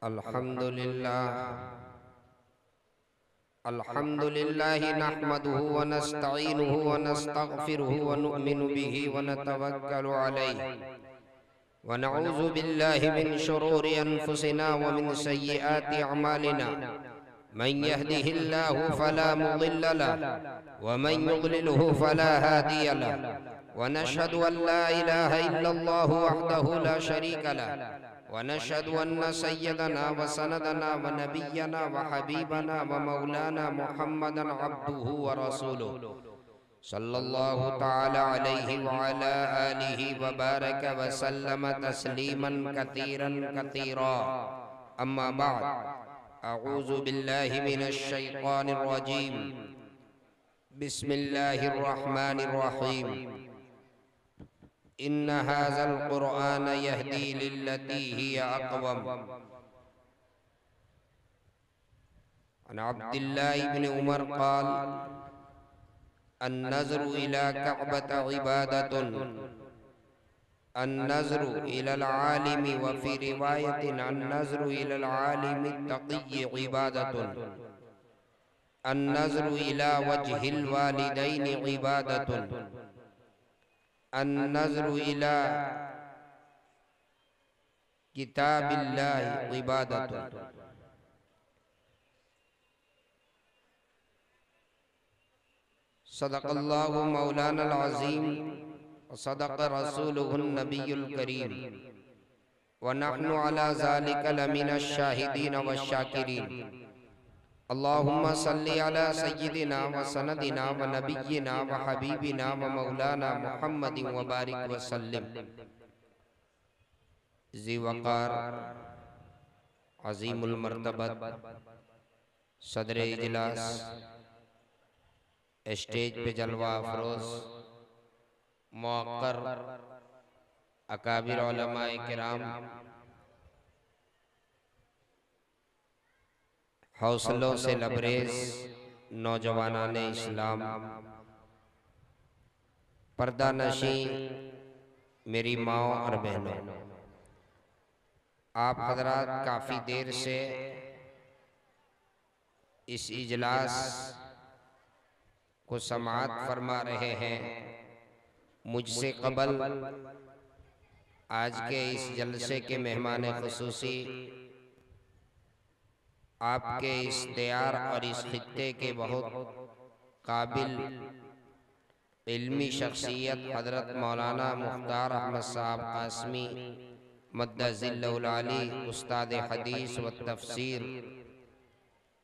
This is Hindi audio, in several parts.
अल्हम्दुलिल्लाह नहमदुहु व नस्तईनुहु व नस्तगफिरुहु व नु'मिनु बिही व नतवक्कलु अलैहि व नऊज़ु बिल्लाहि मिन शुरूरि अनफुसिना व मिन सय्यिआति अमालिना मन यहदिहिल्लाहु फला मुदिल्ल लहु व मन युद्लिलहु फला हादिय लहु व नशहदु अन ला इलाहा इल्लल्लाहु वहदहु ला शरीका लहु व नशहदु अन्न सय्यदना व सनदना व नबिय्यना व हबीबना व मौलाना मुहम्मदन अब्दुहु व रसूलुहु सल्लल्लाहु तआला अलैहि व अला आलिहि व बारक व सल्लम तस्लीमन कतीरन कतीरा। अम्मा बाद, अऊज़ु बिल्लाहि मिनश शैतानिर रजीम। बिस्मिल्लाहिर रहमानिर रहीम। इन्न हाज़ल क़ुरआन यहदी लिल्लती हिय अक़वम। अन अब्दुल्लाह इब्न उमर क़ाल अन्नज़्रु इला कअबत इबादतुन अन्नज़्रु इलल आलिमी व फ़ी रिवायतिन अन्नज़्रु इलल आलिमी तक़ी इबादतुन अन्नज़्रु इला वजहिल वालिदैनि इबादतुन अन्नज़्रु इला किताबिल्लाहि इबादतुन। सदक़ल्लाहु मौलानल अज़ीम व सदक़ रसूलुहुन नबियुल करीम व नहनु अला ज़ालिका लमिनश शाहिदीन व शाकिरीन। अल्लाहुम्मा सल्लि अला सय्यिदिना व सनदिना व नबिय्यिना व हबीबिना व मौलाना मुहम्मदिन व बारिक व सल्लिम। ज़ी वक़ार अज़ीमुल मर्तबत सदरे इजलास, स्टेज पे जलवा अफरोज मुअक्कर अकाबिर उलमाए किराम, हौसलों से लबरेज नौजवानाने इस्लाम, पर्दा नशी मेरी माओ और बहनों, आप हजरात काफ़ी देर से इस इजलास को समाअत फरमा रहे हैं। मुझसे कबल आज के इस जलसे के मेहमान खुसूसी आपके इस दयार और इस खित्ते के बहुत काबिल इल्मी शख्सियत हजरत मौलाना मुख्तार अहमद साहब कासमी मद्दज़िल्लहुल आली, उस्ताद हदीस व तफसीर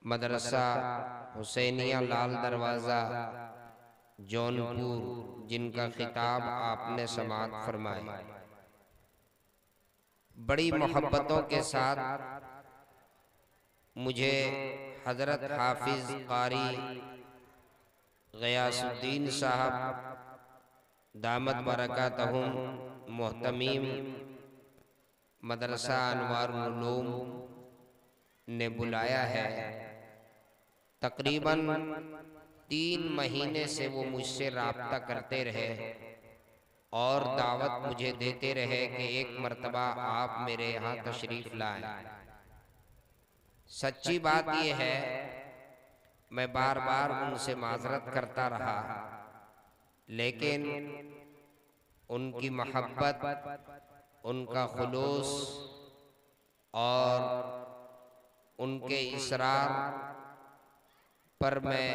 मदरसा हुसैनिया लाल दरवाज़ा जौनपुर, जिनका खिताब आपने समाअत फरमाया। बड़ी मोहब्बतों के साथ मुझे हजरत हाफिज कारी गयासुद्दीन साहब दामत बरकातहुम मोहतमीम मदरसा अनवारुल उलूम ने बुलाया है। तकरीबन 3 महीने से वो मुझसे राब्ता करते रहे और दावत मुझे देते रहे कि एक मर्तबा आप मेरे यहाँ तशरीफ़ लाएं। सच्ची बात यह है, मैं बार बार उनसे माजरत करता रहा, लेकिन उनकी मोहब्बत, उनका खुलूस और उनके इसरार पर मैं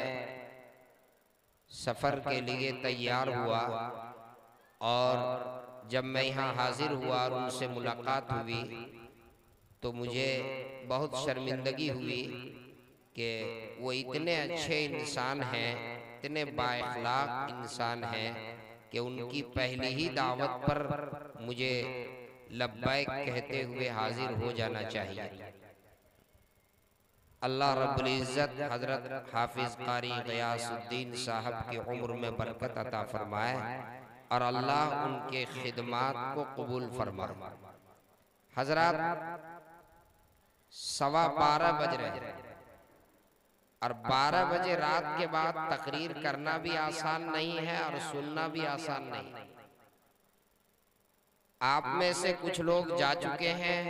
सफ़र के लिए तैयार हुआ और जब मैं यहाँ हाजिर हुआ और उनसे मुलाकात हुई तो मुझे बहुत शर्मिंदगी हुई कि वो इतने अच्छे इंसान हैं, इतने बाइखलाक इंसान हैं कि उनकी पहली ही दावत पर मुझे लब्बैक कहते हुए हाजिर हो जाना चाहिए। अल्लाह रब्बुल इज़्ज़त हज़रत हाफिज़ कारी गयासुद्दीन साहब की उम्र में बरकत अता फरमाए और अल्लाह उनके खिदमात को कबूल फरमाए। हज़रात 12:15 बज रहे और 12 बजे रात के बाद तकरीर करना भी आसान नहीं है और सुनना भी आसान नहीं। आप में से कुछ लोग जा चुके हैं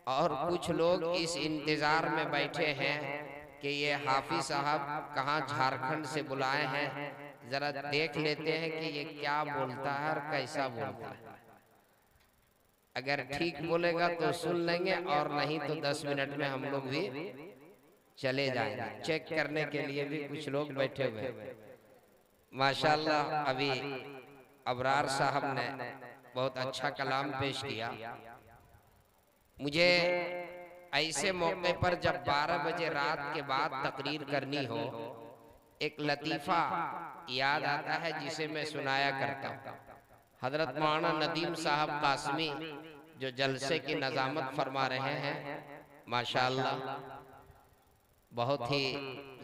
और कुछ लोग इस इंतजार में बैठे हैं कि ये हाफिज साहब कहाँ झारखंड से बुलाए हैं, जरा देख लेते हैं कि ये क्या बोलता है और कैसा बोलता है। अगर ठीक बोलेगा तो सुन लेंगे, और नहीं तो 10 मिनट में हम लोग भी चले जाएंगे। चेक करने के लिए भी कुछ लोग बैठे हुए हैं। माशाल्लाह अभी अबरार साहब ने बहुत अच्छा कलाम पेश किया। मुझे ऐसे मौके पर जब 12 बजे रात के बाद तकरीर करनी हो, एक लतीफ़ा याद आता है जिसे मैं सुनाया करता हूँ। हजरत मौलाना नदीम साहब कासमी जो जलसे की नज़ामत फरमा रहे हैं, माशाअल्लाह बहुत ही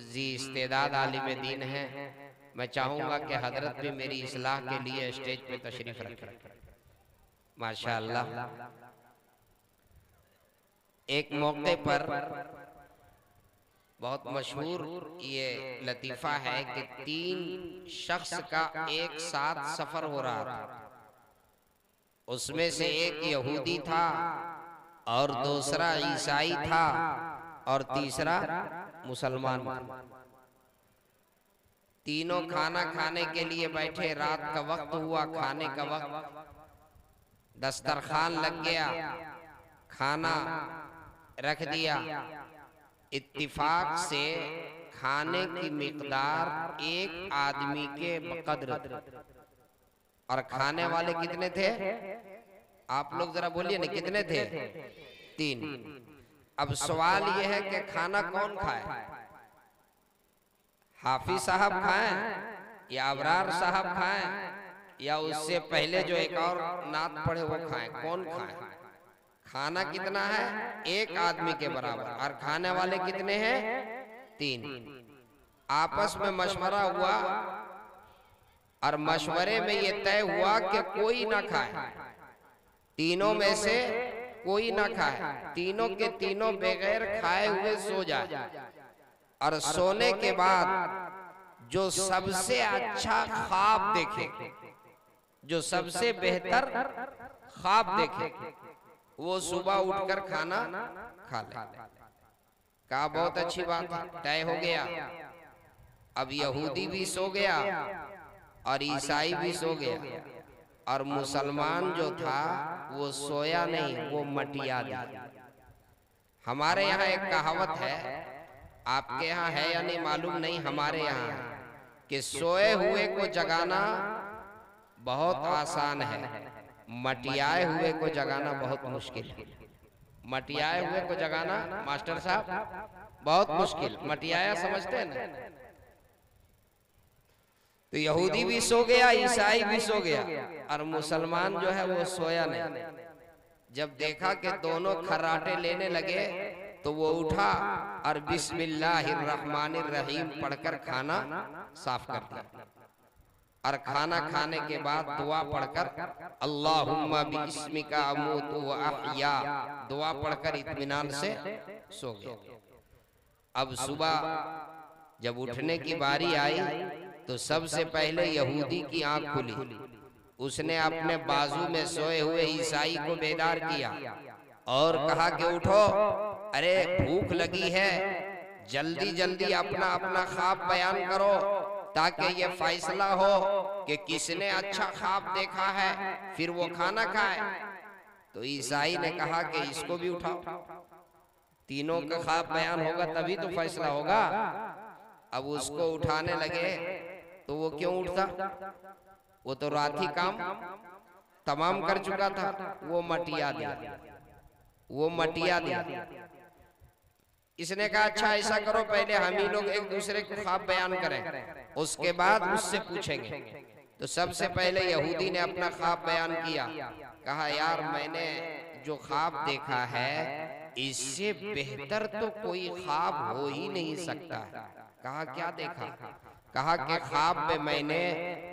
जी इस्तेदाद आलिम दीन है। मैं चाहूँगा कि हजरत भी मेरी इस्लाह के लिए स्टेज पे तशरीफ रखें। माशाअल्लाह एक मौके पर बहुत मशहूर ये लतीफ़ा है कि 3 शख्स का एक साथ सफर हो रहा था। उसमें से एक यहूदी था और दूसरा ईसाई था और तीसरा मुसलमान था। तीनों खाना खाने के लिए बैठे। रात का वक्त हुआ, खाने का वक्त, दस्तरखान लग गया, खाना रख दिया। इत्तिफाक से खाने की मिकदार एक आदमी के कद्र, और खाने वाले कितने थे? आप लोग जरा बोलिए ना, कितने थे? 3। अब सवाल यह है कि खाना कौन खाए? हाफिज साहब खाएं या अबरार साहब खाएं या उससे पहले जो एक और नात पढ़े वो खाएं? कौन खाए? खाना कितना है? एक आदमी के बराबर, और खाने वाले कितने हैं? 3। आपस में मशवरा हुआ और मशवरे में ये तय हुआ कि कोई ना खाए, तीनों में से कोई ना खाए। तीनों के तीनों बगैर खाए हुए सो जाए, और सोने के बाद जो सबसे अच्छा ख्वाब देखे, जो सबसे बेहतर ख्वाब देखे, वो सुबह उठकर खाना खा ले। कहा बहुत अच्छी बात है, तय हो गया। अब यहूदी भी सो गया और ईसाई भी सो गया, और मुसलमान जो था वो सोया नहीं, वो मटिया दिया। हमारे यहाँ एक कहावत है, आपके यहाँ है या नहीं मालूम नहीं, हमारे यहाँ है कि सोए हुए को जगाना बहुत आसान है, मटियाए हुए को जगाना बहुत मुश्किल है। मटियाए हुए को जगाना मास्टर साहब बहुत मुश्किल। मटियाया समझते हैं ना? तो यहूदी भी सो गया, ईसाई भी सो गया, और मुसलमान जो है वो सोया नहीं। जब देखा कि दोनों खर्राटे लेने लगे तो वो उठा और बिस्मिल्लाहिर्रहमानिर्रहीम पढ़कर खाना साफ कर दिया, और खाना खाने के बाद दुआ पढ़कर अल्लाहुम्मा बिस्मिका अमूतु व अहया दुआ पढ़कर इत्मीनान से सो गए। अब सुबह जब उठने की बारी आई तो सबसे पहले यहूदी की आंख खुली। उसने अपने बाजू में सोए हुए ईसाई को बेदार किया और कहा कि उठो, अरे भूख लगी है, जल्दी जल्दी अपना अपना ख्वाब बयान करो ताकि ये फैसला हो कि किसने अच्छा ख्वाब देखा है, फिर वो खाना खाए। तो ईसाई ने कहा कि इसको भी उठाओ, तीनों का ख्वाब बयान होगा तभी तो फैसला होगा। अब उसको उठाने लगे तो वो क्यों उठता? वो तो रात ही काम तमाम कर चुका था। वो मटिया दिया, वो मटिया दिया। इसने कहा अच्छा ऐसा करो, पहले हम ही लोग एक दूसरे को ख्वाब बयान करें, उसके बाद उससे पूछेंगे। तो सबसे पहले यहूदी ने अपना ख्वाब बयान किया। कहा यार मैंने जो ख्वाब देखा है इससे बेहतर तो कोई ख्वाब हो ही नहीं सकता। कहा क्या देखा? कहा कि ख्वाब में मैंने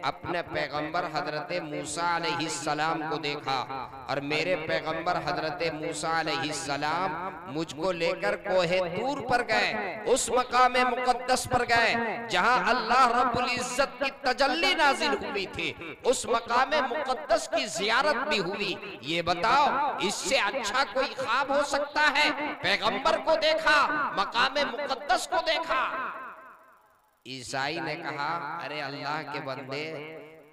अपने पैगंबर हजरत मूसा अलैहिस्सलाम को देखा और मेरे पैगंबर हजरत मूसा अलैहिस्सलाम मुझको लेकर कोहे तूर पर गए, उस मकाम मुकद्दस पर गए जहां अल्लाह रब्बुल इज्जत की तजल्ली नाजिल हुई थी। उस मकाम मुकद्दस की जियारत भी हुई। ये बताओ इससे अच्छा कोई ख्वाब हो सकता है? पैगंबर को देखा, मकाम मुकद्दस को देखा। ईसाई ने कहा, अरे अल्लाह के बंदे,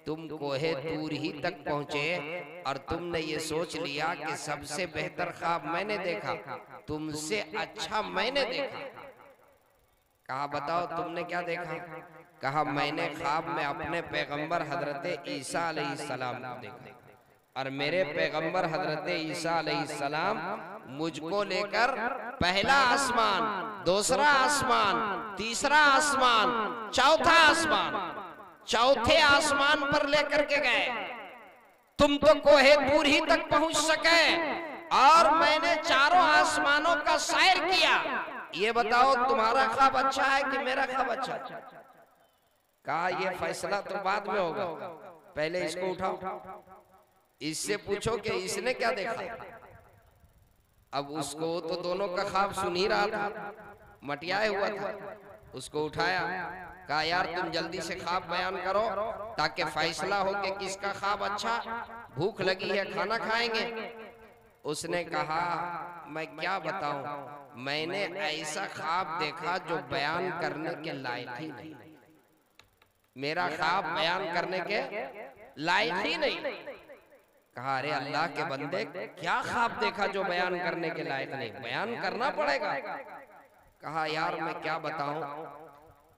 तुम कोहे तूर ही तक पहुंचे और तुमने ये सोच लिया कि सबसे बेहतर ख्वाब मैंने देखा, तुमसे अच्छा मैंने देखा। कहा बताओ तुमने क्या देखा? कहा मैंने ख्वाब में अपने पैगंबर हजरत ईसा अलैहिस्सलाम को देखा और मेरे पैगंबर हजरत ईसा अलैहिस्सलाम मुझको लेकर पहला आसमान, दूसरा आसमान, तीसरा आसमान, चौथा आसमान, चौथे आसमान पर लेकर के गए। तुम तो कोहे तूर ही तक पहुंच सके और मैंने चारों आसमानों का सैर किया। ये बताओ तुम्हारा ख्वाब अच्छा है कि मेरा ख्वाब अच्छा? कहा ये फैसला तो बाद में होगा, पहले इसको उठाओ, इससे पूछो कि इसने क्या देखा। अब उसको तो दोनों का ख्वाब सुन ही रहा था, मटियाए हुआ था। उसको उठाया, कहा यार तुम जल्दी से ख्वाब बयान करो ताकि फैसला हो कि किसका ख्वाब अच्छा। भूख लगी है, खाना खाएंगे। उसने कहा मैं क्या बताऊं, मैंने ऐसा ख्वाब देखा जो बयान करने के लायक ही नहीं। मेरा ख्वाब बयान करने के लायक ही नहीं। कहा अरे अल्लाह के बंदे, क्या ख्वाब देखा जो बयान करने के लायक नहीं? बयान करना पड़ेगा। कहा यार मैं क्या बताऊं,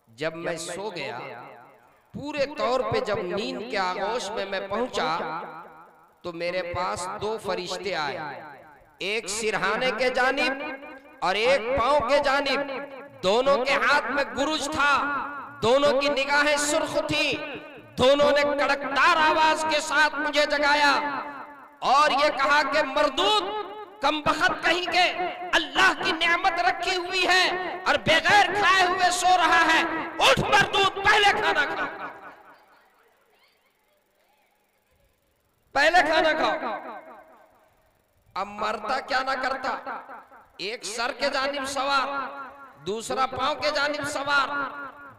जब मैं सो गया पूरे तौर पे, जब नींद के आगोश में मैं पहुंचा तो मेरे पास दो फरिश्ते आए, एक सिरहाने के जानिब और एक पांव के जानिब। दोनों के हाथ में गुरुज था, दोनों की निगाहें सुर्ख थी। दोनों ने कड़कदार आवाज के साथ मुझे जगाया और ये कहा कि मरदूद, कमबख्त कहीं के, अल्लाह की नेमत रखी हुई है और बगैर खाए हुए सो रहा है। उठ मरदूद, पहले खाना खा, पहले खाना खाओ। अब मरता क्या ना करता, एक सर के जानिब सवार, दूसरा पांव के जानिब सवार,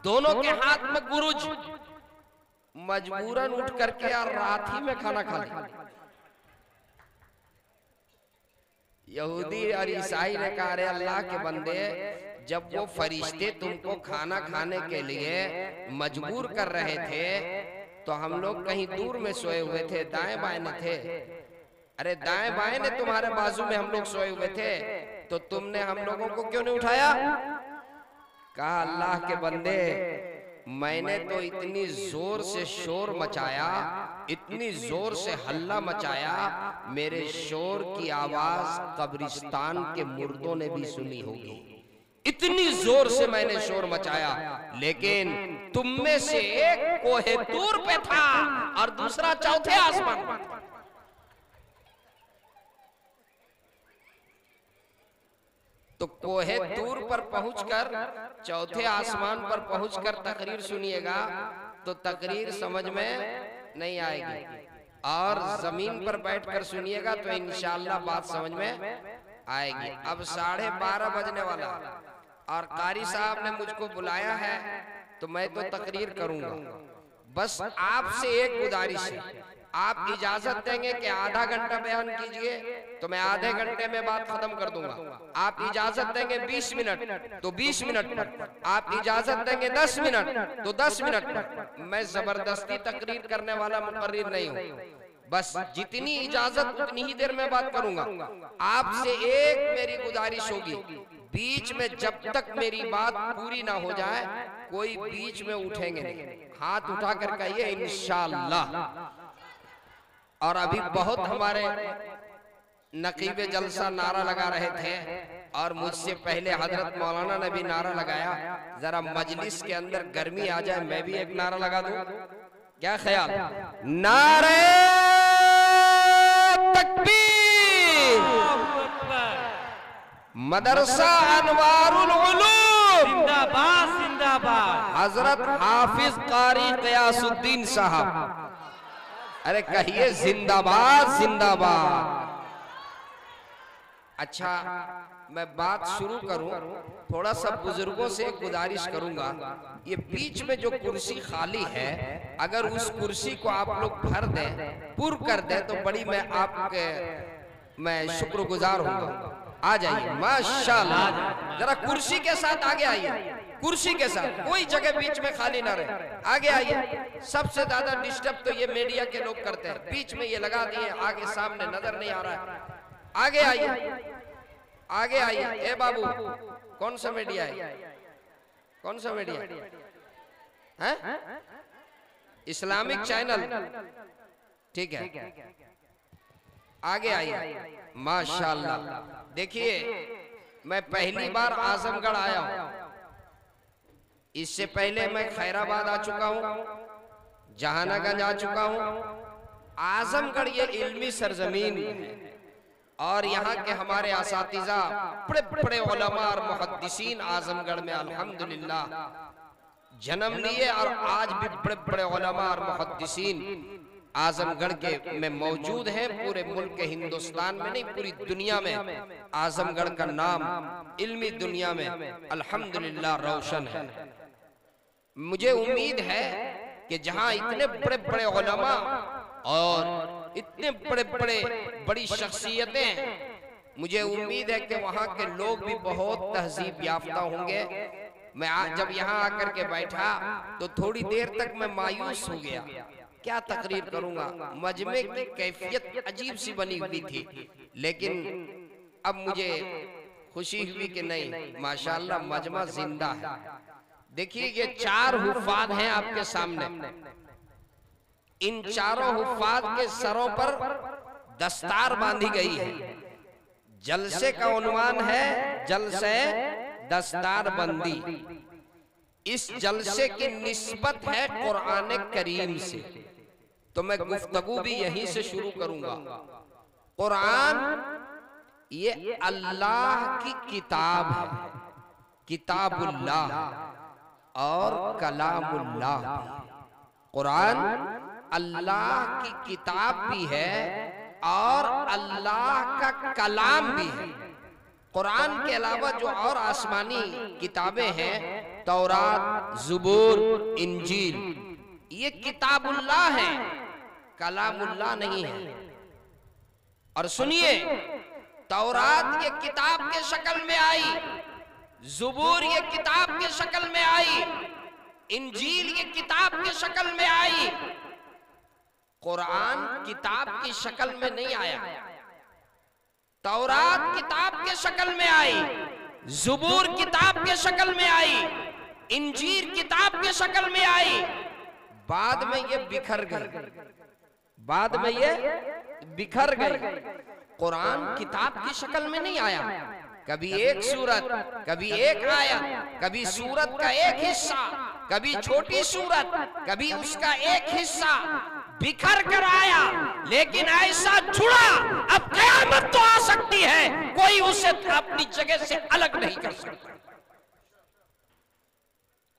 दोनों के हाथ में गुरुज। मजबूरन उठ करके यार रात ही में खाना खा लिया। यहूदी और ईसाई ने कहा अरे अल्लाह के बंदे, जब वो फरिश्ते तुमको खाना खाने के लिए मजबूर कर रहे थे तो हम लोग कहीं दूर में सोए हुए थे, दाएं बाएं में थे। अरे दाएं बाएं ने तुम्हारे बाजू में हम लोग सोए हुए थे, तो तुमने हम लोगों को क्यों नहीं उठाया? कहा अल्लाह के बंदे, मैंने तो इतनी जोर से शोर मचाया, इतनी जोर से हल्ला मचाया, मेरे शोर की आवाज कब्रिस्तान के मुर्दों ने भी सुनी होगी। इतनी जोर से मैंने शोर मचाया, लेकिन तुम में से एक कोहे तूर पे था और दूसरा चौथे आसमान पर था। तो कोहे तूर पर पहुंचकर, चौथे आसमान पर पहुंचकर तकरीर सुनिएगा तो तकरीर समझ में नहीं आएगी, और जमीन पर बैठकर सुनिएगा तो इंशाअल्लाह बात समझ में आएगी। अब 12:30 बजने वाला और कारी साहब ने मुझको बुलाया है तो मैं तो तकरीर करूंगा। बस आपसे एक गुजारिश है, आप इजाजत देंगे कि आधा घंटा बयान कीजिए तो मैं आधे घंटे में बात खत्म कर दूंगा। आप इजाजत देंगे 20 मिनट तो 20 मिनट पर, आप इजाजत देंगे 10 मिनट तो 10 मिनट पर। मैं जबरदस्ती तकरीर करने वाला मुकर्रिर नहीं हूँ, बस जितनी इजाजत उतनी ही देर में बात करूंगा। आपसे एक मेरी गुजारिश होगी, बीच में जब तक मेरी बात पूरी ना हो जाए कोई बीच में उठेंगे नहीं, हाथ उठा कर कहिए इंशाअल्लाह। और अभी बहुत हमारे नकीबे जलसा नारा लगा रहे थे और मुझसे पहले हजरत मौलाना ने भी नारा लगाया। जरा मजलिस के अंदर गर्मी आ जाए, मैं भी एक नारा लगा दूं, क्या ख्याल? नारे तकबीर, मदरसा अनवारुल उलूम जिंदाबाद जिंदाबाद। हजरत हाफिज कारी क़यासुद्दीन साहब, अरे कहिए जिंदाबाद जिंदाबाद। अच्छा, मैं बात शुरू करूं, थोड़ा सा बुजुर्गों से एक गुजारिश करूंगा, ये बीच में जो कुर्सी खाली है, अगर उस कुर्सी को आप लोग भर दें, पूर्ण कर दें, तो बड़ी मैं शुक्रगुजार होऊंगा। आ जाइए माशाल्लाह, जरा कुर्सी के साथ आगे आइए, कुर्सी के साथ, कोई जगह बीच में खाली ना रहे, आगे आइए। सबसे ज्यादा डिस्टर्ब तो ये मीडिया के लोग करते हैं, बीच में ये लगा दिए, आगे सामने नजर नहीं आ रहा है। आगे आइए, आगे आइए। ए बाबू, कौन सा मीडिया है, कौन सा मीडिया है? इस्लामिक चैनल, ठीक है, आगे आइए। माशाल्लाह, देखिए मैं पहली बार आजमगढ़ आया हूं, इससे पहले मैं खैराबाद आ चुका हूं, जहानागंज आ चुका हूं। आजमगढ़ ये इल्मी सरजमीन है और यहाँ के हमारे असातिज़ा बड़े बड़े उलमा और मुहद्दिसीन आजमगढ़ में अल्हम्दुलिल्लाह जन्म लिए और आज भी बड़े बड़े उलमा और मुहद्दिसीन आजमगढ़ के में मौजूद है। पूरे मुल्क हिंदुस्तान में नहीं, पूरी दुनिया में आजमगढ़ का नाम इल्मी दुनिया में अल्हम्दुलिल्लाह रोशन है। मुझे उम्मीद है कि जहाँ इतने बड़े बड़े उलमा और इतने बड़े बड़े बड़ी शख्सियतें हैं, मुझे उम्मीद है कि वहाँ के लोग भी बहुत तहजीब याफ्ता होंगे। मैं जब यहाँ आकर के बैठा तो थोड़ी देर तक मैं मायूस हो गया, क्या तकरीर करूंगा, मजमे की कैफियत अजीब सी बनी हुई थी। लेकिन अब मुझे खुशी हुई कि नहीं, माशाल्लाह मजमा जिंदा है। देखिए ये 4 हुफ़ाज़ हैं आपके सामने, इन चारों हुफ़ाज़ के सरों पर दस्तार बांधी गई है। जलसे का उन्वान है जलसे दस्तार बंदी। इस जलसे की निस्बत है कुरान करीम से, तो मैं गुफ्तगू भी यहीं से शुरू करूंगा। कुरान ये अल्लाह की किताब है, किताबुल्लाह और कलामुल्लाह। कुरान अल्लाह की किताब भी है और अल्लाह का कलाम भी है। कुरान के अलावा जो और आसमानी किताबें हैं, तौरात, ज़ुबूर, इंजील, ये किताबुल्लाह है, कलामुल्लाह नहीं है। और सुनिए, तौरात ये किताब के शक्ल में आई, ज़ुबूर ये किताब के शक्ल में आई, इंजील ये किताब के शक्ल में आई। कुरान किताब की शक्ल में नहीं आया। तौरात किताब के शक्ल में आई, ज़ुबूर किताब के शक्ल में आई, इंजील किताब के शक्ल में आई। बाद में ये बिखर गई, बाद में ये बिखर गई। कुरान किताब की शक्ल में नहीं आया, कभी एक सूरत, कभी एक आयत, कभी सूरत का एक हिस्सा, कभी छोटी सूरत, कभी उसका एक हिस्सा बिखर कर आया। लेकिन ऐसा जुड़ा, अब कयामत तो आ सकती है, कोई उसे अपनी जगह से अलग नहीं कर सकता।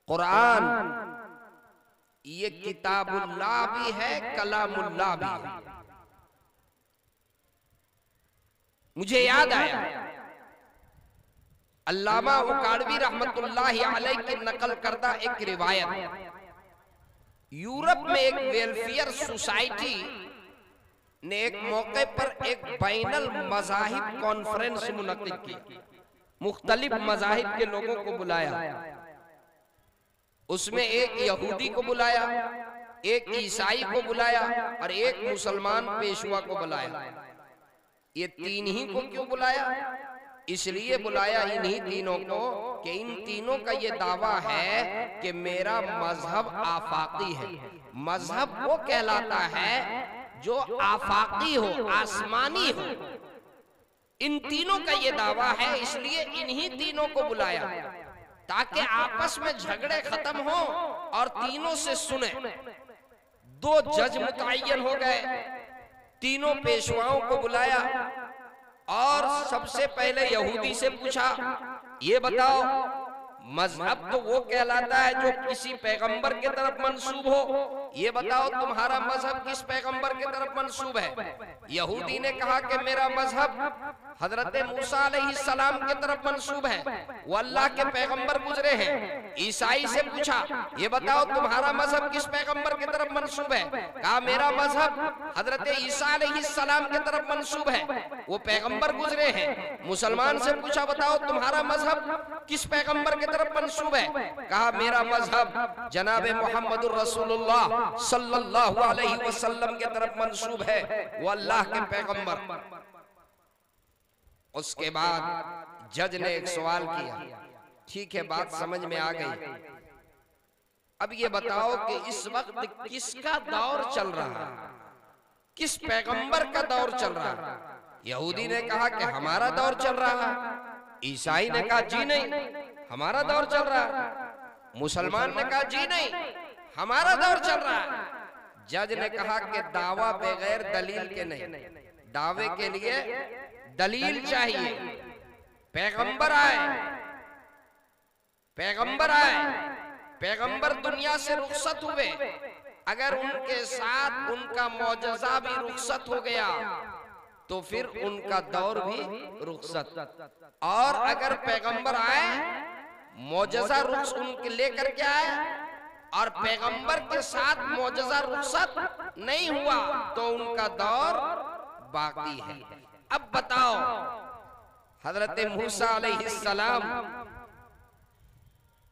कुरान ये किताबुल्लाह भी है, कलामुल्लाह भी है। मुझे याद आया, अल्लामा उकाड़वी रहमतुल्लाहि अलैह की नकल करदा एक रिवायत, यूरोप में एक वेलफेयर सोसाइटी ने एक मौके पर एक बैनल मज़ाहिब कॉन्फ्रेंस मुनक्किद की। मुख्तलिफ मज़ाहिब के लोगों को बुलाया, उसमें एक यहूदी को बुलाया, एक ईसाई को बुलाया और एक मुसलमान पेशवा को बुलाया। ये तीन ही को क्यों बुलाया? इसलिए बुलाया इन्हीं तीनों को कि इन तीनों का ये दावा है कि मेरा मजहब आफाकी है। मजहब वो कहलाता है जो आफाकी हो, आसमानी हो। इन तीनों का ये दावा है, इसलिए इन्हीं तीनों को बुलाया ताकि आपस में झगड़े खत्म हो और तीनों से सुने। 2 जज मुतय्यन हो गए, तीनों पेशवाओं को बुलाया और सबसे पहले यहूदी से पूछा, ये बताओ मजहब तो वो कहलाता है जो किसी पैगंबर के तरफ मंसूब हो। ये बताओ तुम्हारा मजहब किस पैगंबर के तरफ मंसूब है? यहूदी ने कहा कि मेरा मजहब हजरत मूसा अलैहिस्सलाम के तरफ मंसूब है, वो अल्लाह के पैगंबर गुजरे हैं। ईसाई से पूछा ये बताओ तुम्हारा मजहब किस पैगंबर के तरफ मंसूब है? कहा मेरा मजहब हजरत ईसा अलैहिस्सलाम के तरफ मंसूब है, वो पैगंबर गुजरे हैं। मुसलमान से पूछा बताओ तुम्हारा मजहब किस पैगंबर के तरफ मंसूब है? कहा मेरा मजहब जनाब मोहम्मदुर रसूलुल्लाह सल्लल्लाहु अलैहि वसल्लम के तरफ मंसूब है, वो अल्लाह के पैगंबर। उसके बाद जज ने एक सवाल किया, ठीक है बात समझ में आ गई, अब ये बताओ कि इस वक्त किसका दौर चल रहा है, किस पैगंबर का दौर चल रहा है? यहूदी ने कहा कि हमारा दौर चल रहा है। ईसाई ने कहा जी नहीं हमारा दौर चल रहा है। मुसलमान ने कहा जी नहीं हमारा दौर चल रहा है। जज ने कहा कि दावा बगैर दलील के नहीं, दावे के लिए दलील चाहिए। पैगंबर आए, पैगंबर आए, पैगंबर दुनिया से रुखसत हुए, अगर उनके साथ उनका मौजज़ा भी रुखसत हो गया तो फिर उनका दौर भी रुखसत। और अगर पैगंबर आए मौजज़ा रुख उनके लेकर के आए और पैगंबर के साथ मौजज़ा रुखसत नहीं हुआ तो उनका दौर बाकी है। अब बताओ हजरत मूसा अलैहिस्सलाम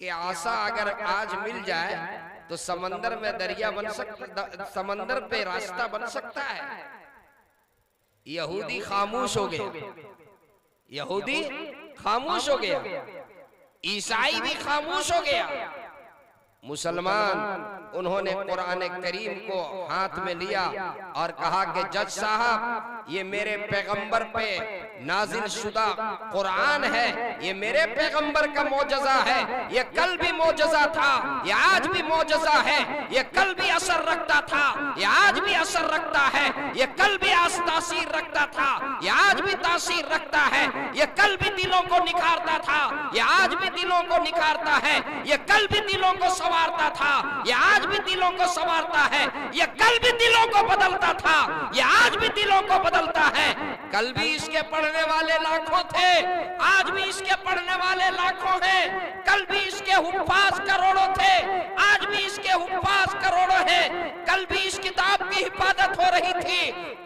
के आसा अगर आज मिल जाए तो समंदर में दरिया बन सकता, समंदर पे रास्ता बन सकता है। यहूदी खामोश हो गए, यहूदी खामोश हो गया, ईसाई भी खामोश हो गया। मुसलमान उन्होंने कुरान करीम को हाथ में लिया और कहा कि जज साहब ये मेरे पैगंबर पे नाजिल शुदा कुरान है, ये मेरे पैगंबर का मौजज़ा है, ये कल भी मौजज़ा था, ये आज भी मौजज़ा है, ये कल भी असर रखता था, ये आज भी असर रखता है, ये कल भी तासीर रखता था, ये आज भी तासीर रखता है, ये कल भी दिलों को निखारता था, ये आज भी दिलों को निखारता है, ये कल भी दिलों को संवारता था, ये आज भी दिलों को संवारता है, ये कल भी दिलों को बदलता था, ये आज भी दिलों को बदलता है। कल भी इसके पढ़ने वाले लाखों थे, आज भी इसके पढ़ने वाले लाखों हैं। कल भी इसके हुफ्फाज करोड़ों थे, आज भी इसके हुफ्फाज करोड़ों हैं। कल भी इस किताब की हिफाजत हो रही थी,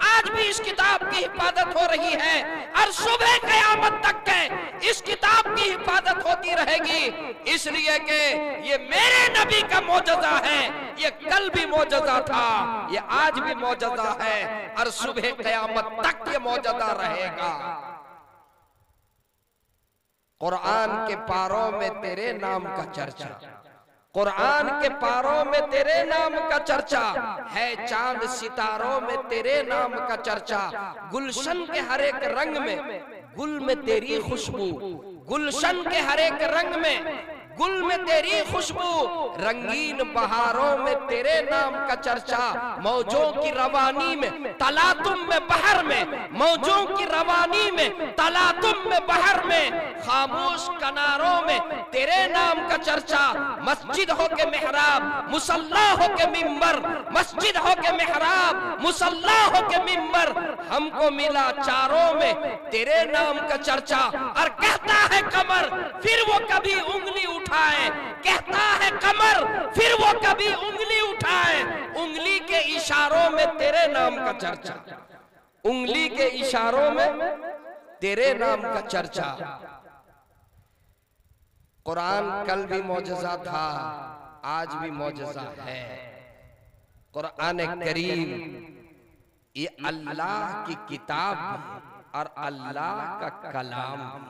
आज भी इस किताब की हिफाजत हो रही है और सुबह क़यामत तक के इस किताब की हिफाजत होती रहेगी, इसलिए कि ये मेरे नबी का मौजज़ा है, ये कल भी मौजज़ा था, ये आज भी मौजज़ा है और सुबह क़यामत तक ये मौजज़ा रहेगा। कुरान के पारों में तेरे नाम का चर्चा, कुरान के पारों में तेरे नाम का चर्चा है, चांद सितारों में तेरे नाम का चर्चा। गुलशन के हर एक रंग में गुल में तेरी खुशबू, गुलशन के हर एक रंग में गुल में तेरी खुशबू, रंगीन बहारों में तेरे नाम का चर्चा। मौजों की रवानी में तलातुम में बहर में, मौजों की रवानी में तलातुम में बहर में, खामोश किनारों में तेरे नाम का चर्चा। मस्जिद हो के मेहराब, मुसल्ला हो के मिंबर, मस्जिद हो के मेहराब, मुसल्ला हो के मिंबर, हमको मिला चारों में तेरे नाम का चर्चा। और कहता है कमर फिर वो कभी उंगली उठाए, कहता है कमर फिर वो कभी उंगली उठाए, उंगली के इशारों में तेरे नाम का चर्चा, उंगली के इशारों में तेरे नाम का चर्चा। कुरान कल भी मौजज़ा था, आज भी मौजज़ा है। कुरान करीम ये अल्लाह की किताब और अल्लाह का कलाम।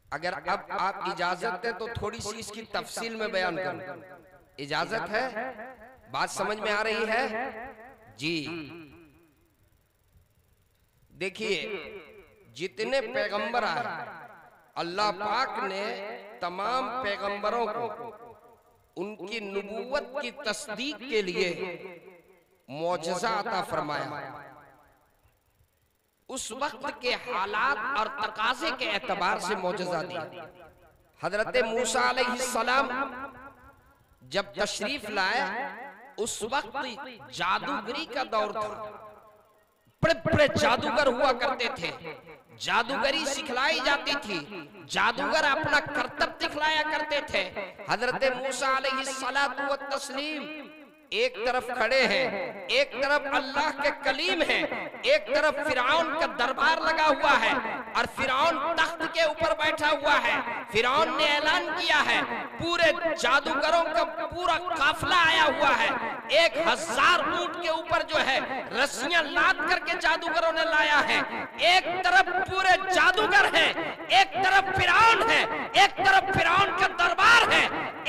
अगर अब आप इजाजत दें तो थोड़ी सी इसकी तफसील में बयान करूं, इजाजत है? बात समझ में आ रही है जी? देखिए जितने पैगंबर आए अल्लाह पाक ने तमाम पैगंबरों को उनकी नबूवत की तस्दीक के लिए मौजज़ा अता फरमाया। उस वक्त के हालात और तकाजे के एतबार से मौजज़ा दिया। हजरत मूसा अलैहिस्सलाम जब तशरीफ लाए, उस वक्त जादूगरी का दौर था। बड़े बड़े जादूगर हुआ करते थे, जादूगरी सिखलाई जाती थी, जादूगर अपना करतब दिखलाया करते थे। हजरत मूसा अलैहिस्सलातु व तस्लीम एक तरफ खड़े हैं, एक तरफ अल्लाह के कलीम हैं, एक तरफ फिरौन का दरबार लगा हुआ है और फिरौन तख्त के ऊपर बैठा हुआ है। फिरौन ने ऐलान किया है, पूरे जादूगरों का पूरा काफिला आया हुआ है। 1000 ऊंट के ऊपर जो है रस्सियां लाद करके जादूगरों ने लाया है। एक तरफ पूरे जादूगर हैं, एक तरफ फिरौन है, एक तरफ फिरौन का दरबार है,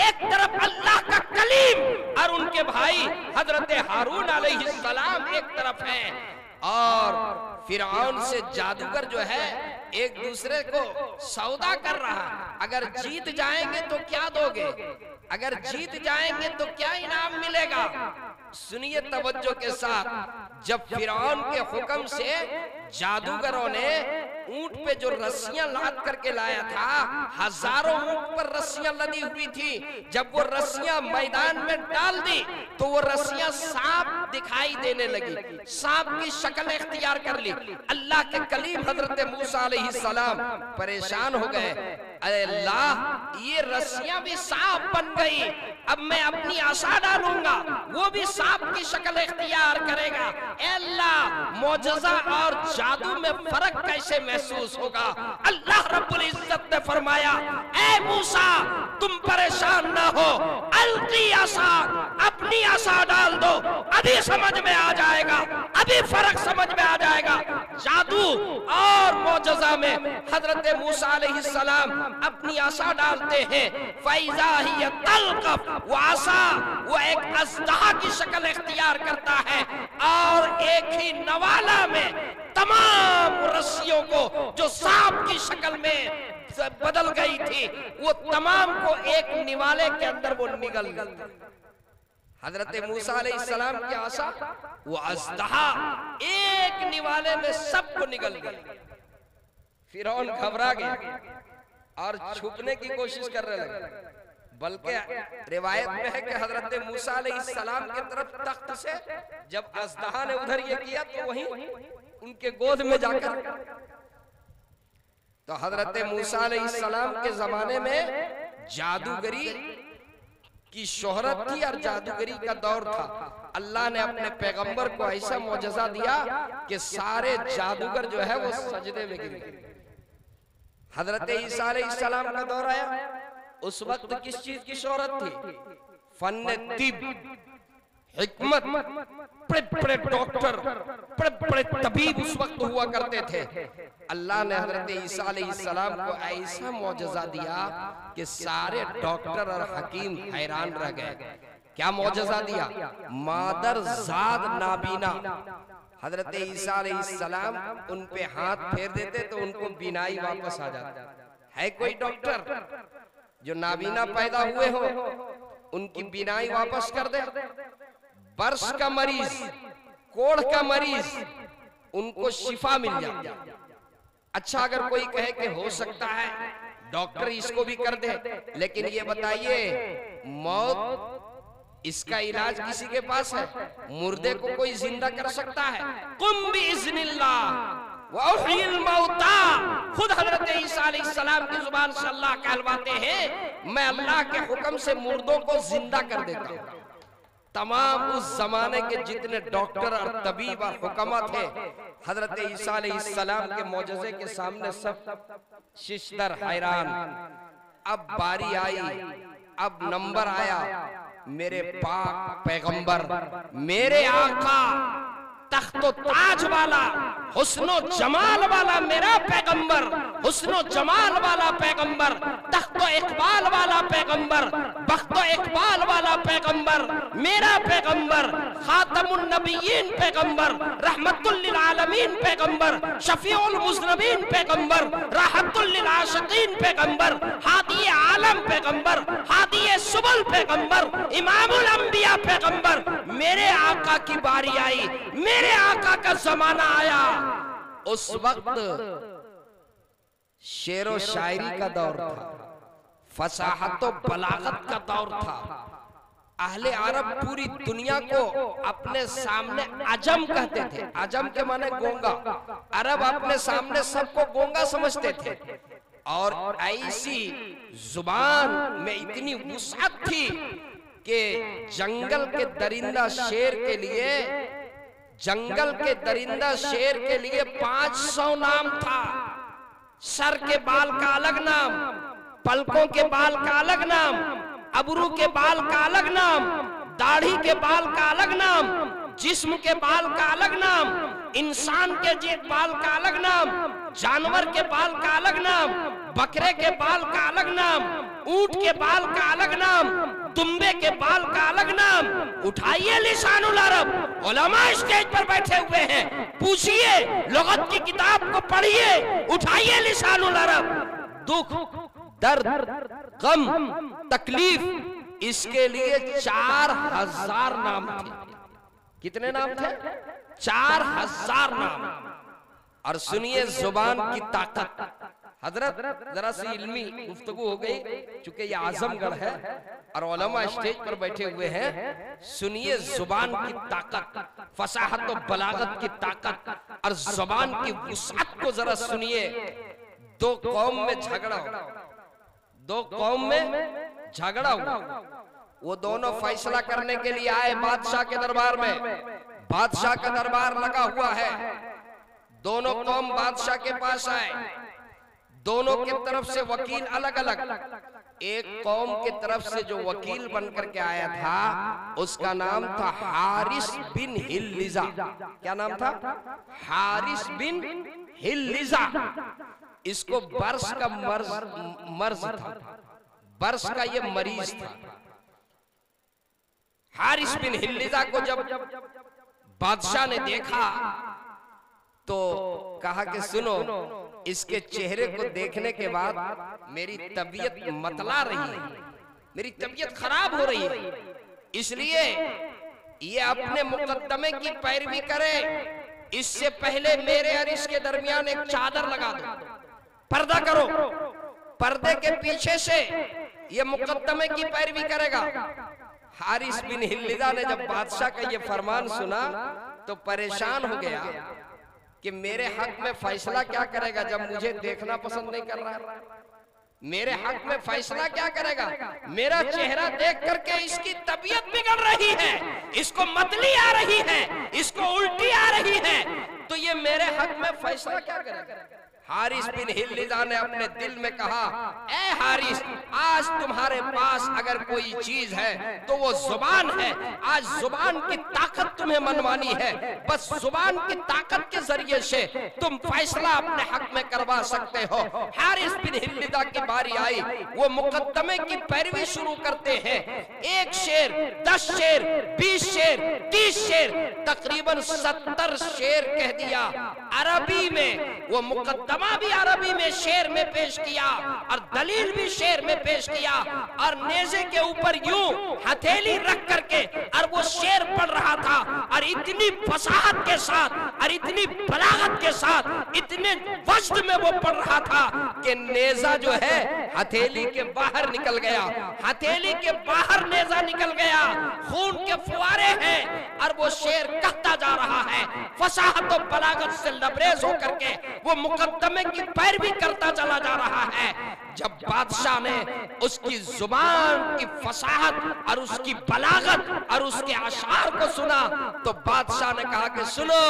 एक तरफ अल्लाह का कलीम और उनके भाई हजरत हारून अलैहिस्सलाम एक तरफ है। और फिरौन से जादूगर जो है एक दूसरे को सौदा कर रहा। अगर जीत जाएंगे तो क्या दोगे, अगर जीत जाएंगे तो क्या इनाम मिलेगा। सुनिए तवज्जो के साथ, जब फिरौन के हुक्म से जादूगरों ने ऊंट पे जो रस्सियां लाद करके लाया था, हजारों ऊंट पर रस्सियां लदी हुई थी। जब वो रस्सियां मैदान में डाल दी तो वो रस्सियां सांप दिखाई देने लगी, सांप की शक्ल इख्तियार कर ली। अल्लाह के कलीम हजरत मूसा अलैहिस्सलाम परेशान हो गए, अरे अल्लाह ये रस्सियां भी सांप बन गई, अब मैं अपनी आशा डालूंगा वो भी सांप की शक्ल इख्तियार करेगा। अल्लाह मौजज़ा और जादू में फर्क कैसे महसूस होगा। अल्लाह रब्बुल इज्जत ने फरमाया, ऐ मूसा तुम परेशान ना हो, अलकी आसा, अपनी आशा डाल दो, अभी समझ में आ जाएगा, अभी फर्क समझ में आ जाएगा। जादू और मौजज़ा में हजरत मूसा अलैहिस्सलाम अपनी आशा डालते हैं। फैज़ा हिय तल्क़फ़, वो आशा वो एक अज़दहा की शक्ल इख्तियार करता है और एक ही नवाला में तमाम रस्सियों को जो सांप की शक्ल में बदल गई थी, वो तमाम को एक निवाले के अंदर वो निगल गई। हजरत मूसा अलैहिस्सलाम की आशा वो अज़दहा एक निवाले में सबको निगल गई। फिरौन घबरा गया और छुपने की कोशिश करने लगा। बल्कि रिवायत में है कि हजरत मूसा अलैहिस्सलाम की तरफ तख्त से जब अज़दहा ने उधर ये किया तो वहीं उनके गोद में जाकर, तो हजरत मूसा अलैहिस्सलाम के जमाने में जादूगरी की शोहरत थी और जादूगरी का दौर था। अल्लाह ने अपने पैगंबर को ऐसा मौजज़ा दिया कि सारे जादूगर जो है वो सजदे में गिर गए। हजरत ईसा अलैहिस्सलाम का दौर आया, उस वक्त किस चीज की शोहरत थी? फन्ने तिब, हिकमत, बड़े बड़े डॉक्टर, बड़े बड़े तबीब उस वक्त हुआ करते थे। अल्लाह ने हजरत ईसा अलैहिस्सलाम को ऐसा मौजज़ा दिया कि सारे डॉक्टर और हकीम हैरान रह गए। क्या मौजज़ा दिया? मादर जाद नाबीना। हजरत ईसा अलैहिस्सलाम उन पे हाथ फेर देते तो उनको बीनाई वापस आ जाती। है कोई डॉक्टर जो नाबीना पैदा हुए हो उनकी बीनाई वापस कर दे? बर्स का मरीज, कोढ़ का मरीज, उनको शिफा मिल जाती। अच्छा, अगर कोई कहे कि हो सकता है डॉक्टर इसको भी कर दे, लेकिन ये बताइए मौत इसका इलाज किसी के पास है? मुर्दे को कोई जिंदा कर सकता है? कुम बिइज़्निल्लाह व उहयिल मौता। खुद हजरत ईसा अलैहिस्सलाम की जुबान से अल्लाह कहलवाते हैं, मैं अल्लाह के हुक्म से मुर्दों को जिंदा कर देता हूं। तमाम उस जमाने के जितने डॉक्टर और तबीब और हुक्मा थे, हजरत ईसा अलैहिस्सलाम के मौजज़े के सामने सब शिशदर हैरान। अब बारी आई, अब नंबर आया। मेरे पाक पैगंबर, मेरे आका तख्त तख्तो ताज वाला, हुस्नो जमाल वाला मेरा पैगंबर, हुस्नो जमाल वाला पैगंबर, तख्तो इकबाल वाला पैगंबर, बख्तो इकबाल वाला पैगंबर, मेरा पैगंबर, खातमुन नबिय्यीन पैगंबर, रहमतुल लिल आलमीन पैगंबर, शफीउल मुज़नबीन पैगंबर, राहतुल लिल आशिकीन पैगंबर, हादी आलम पैगंबर, हादी सुबल पैगंबर, इमामुल अंबिया पैगंबर। मेरे आका की बारी आई, मेरे आका का जमाना आया। उस वक्त शेरो शायरी का दौर था, फसाहत और बलागत का दौर था। अहले अरब पूरी दुनिया को अपने सामने अजम कहते थे। अजम के माने गोंगा। अरब अपने सामने सबको गोंगा समझते थे। और ऐसी जुबान में इतनी वुसअत थी कि जंगल के दरिंदा शेर के लिए, जंगल के दरिंदा शेर के लिए 500 नाम था। सर के बाल का अलग नाम, पलकों के बाल का अलग नाम, अबरू के बाल का अलग नाम, दाढ़ी के बाल का अलग नाम, जिस्म के बाल का अलग नाम, इंसान के बाल का अलग नाम, जानवर के बाल का अलग नाम, बकरे के बाल का अलग नाम, ऊंट के बाल का अलग नाम, दुम्बे के बाल का अलग नाम। उठाइए लिसानुल अरब, उलमा स्टेज पर बैठे हुए हैं, पूछिए, लुगत की किताब को पढ़िए, उठाइए लिसानुल अरब। दुख, दर्द, गम, तकलीफ, इसके लिए 4000 नाम थे। कितने नाम थे? 4000 नाम। और सुनिए जुबान की ताकत। हजरत जरा सी इल्मी गुफ्तगू हो गई, चूंकि ये आजमगढ़ है और उलमा स्टेज पर बैठे हुए हैं। सुनिए जुबान की ताकत, फसाहत और बलागत की ताकत और जुबान की वुसअत को जरा सुनिए। दो कौम में झगड़ा हो, दो कौम में झगड़ा हुआ, वो दोनों फैसला करने के लिए आए बादशाह के दरबार में। बादशाह का दरबार लगा हुआ है, दोनों कौम बादशाह के पास आए। दोनों की तरफ से वकील अलग अलग। एक कौम की तरफ से जो वकील बनकर के आया था उसका नाम था हारिस बिन हिल्लिजा। क्या नाम था? हारिस बिन हिल्लिजा। इसको बर्स का मर्ज था, बर्स का ये मरीज था। हारिस बिन हिल्लिजा को जब बादशाह ने देखा तो कहा कि सुनो, इसके चेहरे को देखने के बाद मेरी तबीयत मतला रही है, मेरी तबीयत खराब हो रही है, इसलिए ये अपने मुकद्दमे की पैरवी करे। इससे पहले मेरे और इसके दरमियान एक चादर लगा दो, पर्दा करो, पर्दे के पीछे से ये मुकद्दमे की पैरवी करेगा। हारिस बिन हिल्लिजा ने जब बादशाह का ये फरमान सुना तो परेशान हो गया कि मेरे हक में फैसला क्या करेगा जब मुझे देखना पसंद नहीं कर रहा। मेरे हक में फैसला क्या करेगा? मेरा चेहरा देख करके इसकी तबीयत बिगड़ रही है, इसको मतली आ रही है, इसको उल्टी आ रही है, तो ये मेरे हक में फैसला क्या करेगा? हारिस बिन हिल्लिजा ने अपने दिल में कहा, ए हारिस, आज तुम्हारे पास अगर कोई चीज है तो वो जुबान है। आज जुबान की ताकत तुम्हें मनवानी है, बस जुबान की ताकत के जरिए से तुम फैसला अपने हक में करवा सकते हो। हारिस बिन हिल्लिजा की बारी आई, वो मुकद्दमे की पैरवी शुरू करते हैं। 1 शेर, 10 शेर, 20 शेर, 30 शेर, तकरीबन 70 शेर कह दिया। अरबी में वो मुकद्दमा भी अरबी में शेर में पेश किया और दलील भी शेर में पेश किया, और नेज़े के ऊपर यूं हथेली रख करके और वो शेर पढ़ रहा था, और इतनी फसाहत के साथ और इतनी बलागत के साथ, इतने वज्द में वो पढ़ रहा था कि नेज़ा जो है हथेली के बाहर निकल गया, हथेली के बाहर नेज़ा निकल गया, खून के फुआरे हैं और वो शेर कहता जा रहा है। फसाहत और बलागत से लबरेज होकर के वो मुकद्दमे की पैरवी करता चला जा रहा है। जब बादशाह ने उसकी जुबान की फसाहत और उसकी बलागत और उसके अशार को सुना तो बादशाह ने कहा कि सुनो,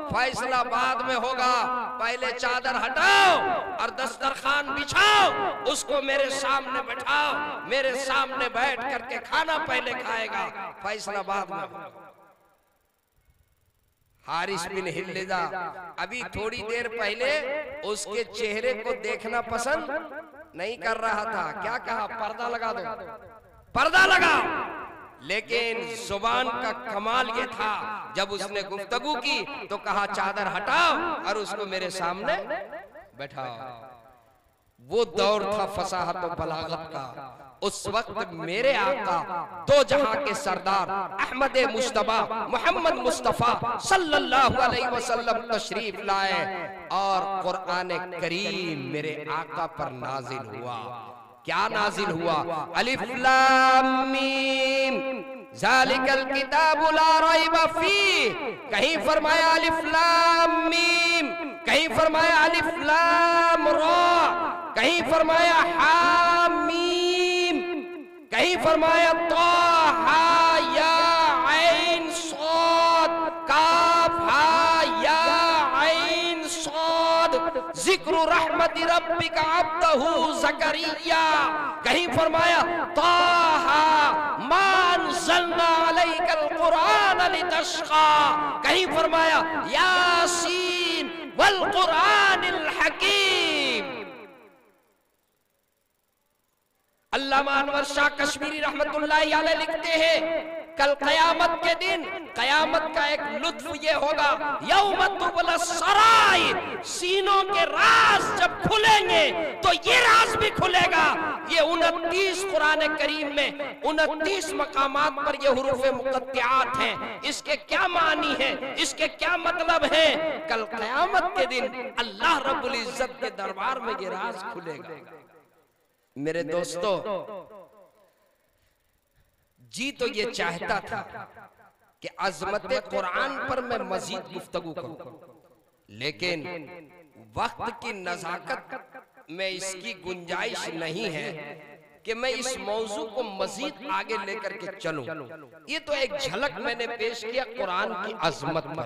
फैसला बाद में होगा, पहले चादर हटाओ और दस्तरखान बिछाओ, उसको मेरे सामने बैठाओ, मेरे सामने बैठ करके खाना पहले खाएगा, फैसला बाद में होगा। हारिस बिन हिल्लिजा अभी थोड़ी देर पहले उसके चेहरे को देखना पसंद नहीं कर रहा था। क्या कहा? पर्दा लगा दो, पर्दा लगाओ। लेकिन जुबान का कमाल ये था, जब उसने गुफ्तगू की तो कहा चादर हटाओ और उसको मेरे सामने बैठाओ। वो दौर था फसाहत और बलागत का। उस वक्त मेरे आका दो जहां के सरदार अहमद मुस्तफा मोहम्मद मुस्तफा सल्लल्लाहु अलैहि वसल्लम तशरीफ लाए और कुरान करीम मेरे आका पर नाजिल हुआ। क्या नाजिल हुआ? अलिफ लाम मीम ज़ालिकल किताबु ला रैब फीह। कहीं फरमाया अलिफ लाम मीम, कहीं फरमाया अलिफ लाम रा, कहीं फरमाया हा मीम, कहीं फरमाया ताहा या ऐन साद काफ हा या ऐन साद जिक्र रहमति रब्बिका अब्दहू ज़करिया। कहीं फरमाया ताहा मा अंज़लना अलैकल कुरान लितश्क़ा। कहीं फरमाया यासीन वल कुरानिल हकीम। अल्लामा अनवर शाह कश्मीरी रहमतुल्लाहि अलैह लिखते हैं, कल कयामत के दिन कयामत का एक लुत्फ ये होगा, यौम तुबला सराइर, सीनों के राज जब खुलेंगे तो ये राज भी खुलेगा। ये 29 कुरान करीम में 29 मकामात पर ये हुरूफ मुक़त्तिआत हैं। इसके क्या मानी है, इसके क्या मतलब है? कल कयामत के दिन अल्लाह रब्बुल इज्जत के दरबार में ये राज खुलेगा। मेरे दोस्तों, जी तो ये चाहता था कि अज़मत कुरान पर मैं मजीद गुफ्तगू करूं, लेकिन वक्त की नज़ाकत में इसकी गुंजाइश नहीं है कि मैं इस मौजू को मजीद आगे लेकर के चलूं। ये तो एक झलक मैंने पेश किया कुरान की अज़मत पर।